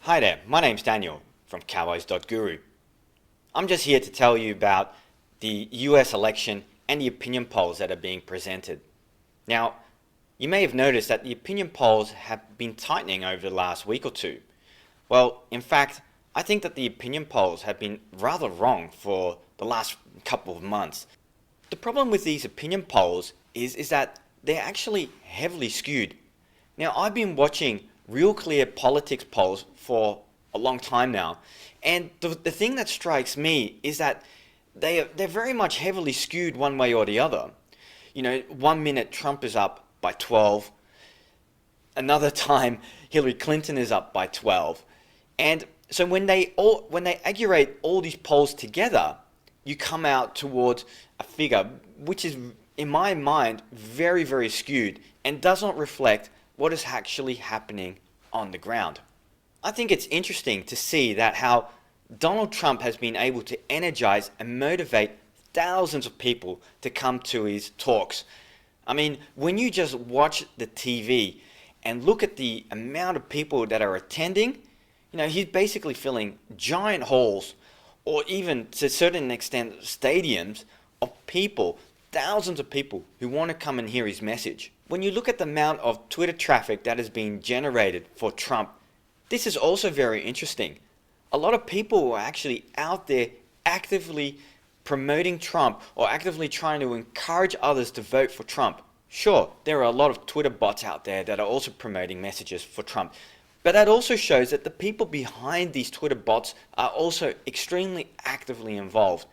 Hi there, my name's Daniel from Cowboys.guru. I'm just here to tell you about the US election and the opinion polls that are being presented. Now, you may have noticed that the opinion polls have been tightening over the last week or two. Well, in fact, I think that the opinion polls have been rather wrong for the last couple of months. The problem with these opinion polls is that they're actually heavily skewed. Now, I've been watching Real Clear Politics polls for a long time now, and the thing that strikes me is that they're very much heavily skewed one way or the other. You know, 1 minute Trump is up by 12, another time Hillary Clinton is up by 12, and so when they aggregate all these polls together, you come out towards a figure which is, in my mind, very, very skewed and does not reflect what is actually happening on the ground. I think it's interesting to see that how Donald Trump has been able to energize and motivate thousands of people to come to his talks. I mean, when you just watch the TV and look at the amount of people that are attending, you know, he's basically filling giant halls, or even to a certain extent stadiums of people, thousands of people who want to come and hear his message. When you look at the amount of Twitter traffic that has been generated for Trump, this is also very interesting. A lot of people are actually out there actively promoting Trump or actively trying to encourage others to vote for Trump. Sure, there are a lot of Twitter bots out there that are also promoting messages for Trump. But that also shows that the people behind these Twitter bots are also extremely actively involved.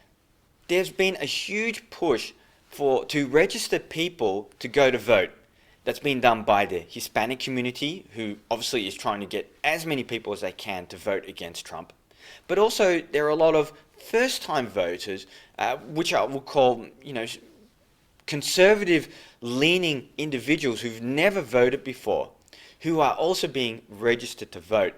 There's been a huge push to register people to go to vote. That's been done by the Hispanic community, who obviously is trying to get as many people as they can to vote against Trump. But also there are a lot of first-time voters, which I will call, conservative-leaning individuals who've never voted before, who are also being registered to vote.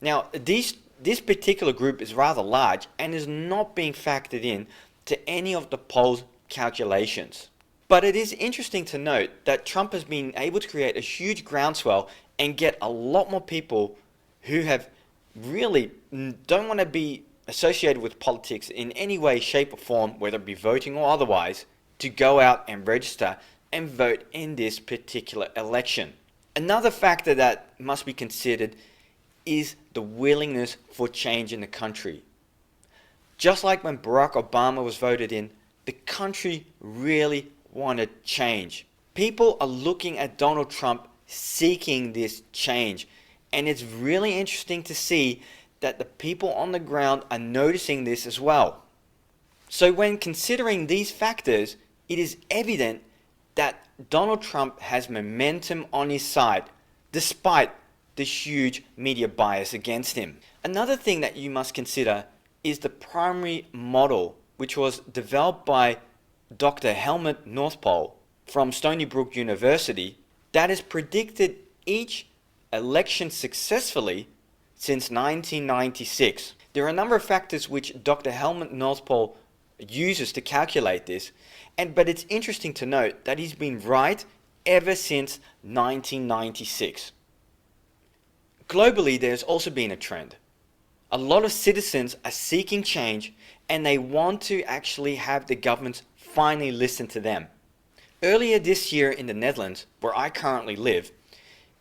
Now, this particular group is rather large and is not being factored in to any of the polls calculations. But it is interesting to note that Trump has been able to create a huge groundswell and get a lot more people who have really don't want to be associated with politics in any way, shape or form, whether it be voting or otherwise, to go out and register and vote in this particular election. Another factor that must be considered is the willingness for change in the country. Just like when Barack Obama was voted in, the country really wanted change. People are looking at Donald Trump seeking this change, and it's really interesting to see that the people on the ground are noticing this as well. So when considering these factors, it is evident that Donald Trump has momentum on his side despite the huge media bias against him. Another thing that you must consider is the primary model, which was developed by Dr. Helmut Northpol from Stony Brook University, that has predicted each election successfully since 1996. There are a number of factors which Dr. Helmut Northpol uses to calculate this, but it's interesting to note that he's been right ever since 1996. Globally, there's also been a trend. A lot of citizens are seeking change, and they want to actually have the governments finally listen to them. Earlier this year in the Netherlands, where I currently live,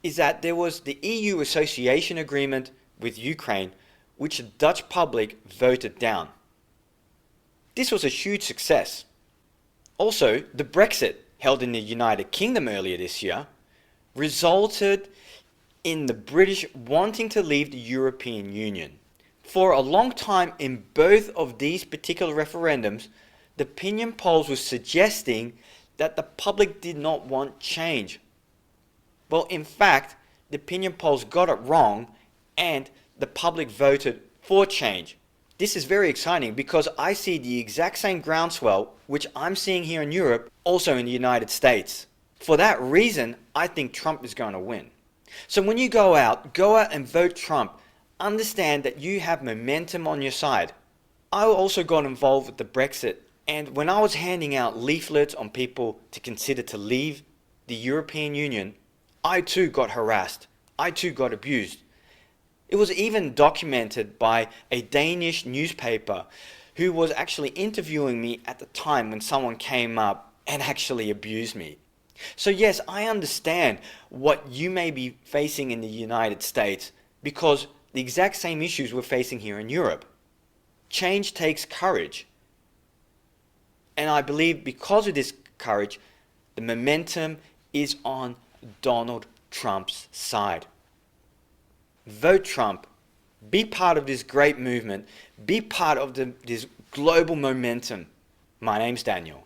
is that there was the EU association agreement with Ukraine, which the Dutch public voted down. This was a huge success. Also, the Brexit, held in the United Kingdom earlier this year, resulted in the British wanting to leave the European Union. For a long time in both of these particular referendums, the opinion polls were suggesting that the public did not want change. Well, in fact, the opinion polls got it wrong and the public voted for change. This is very exciting because I see the exact same groundswell which I'm seeing here in Europe, also in the United States. For that reason, I think Trump is going to win. So when you go out and vote Trump. Understand that you have momentum on your side. I also got involved with the Brexit, and when I was handing out leaflets on people to consider to leave the European Union, I too got harassed. I too got abused. It was even documented by a Danish newspaper who was actually interviewing me at the time when someone came up and actually abused me. So yes, I understand what you may be facing in the United States because the exact same issues we're facing here in Europe. Change takes courage. And I believe because of this courage, the momentum is on Donald Trump's side. Vote Trump. Be part of this great movement. Be part of this global momentum. My name's Daniel.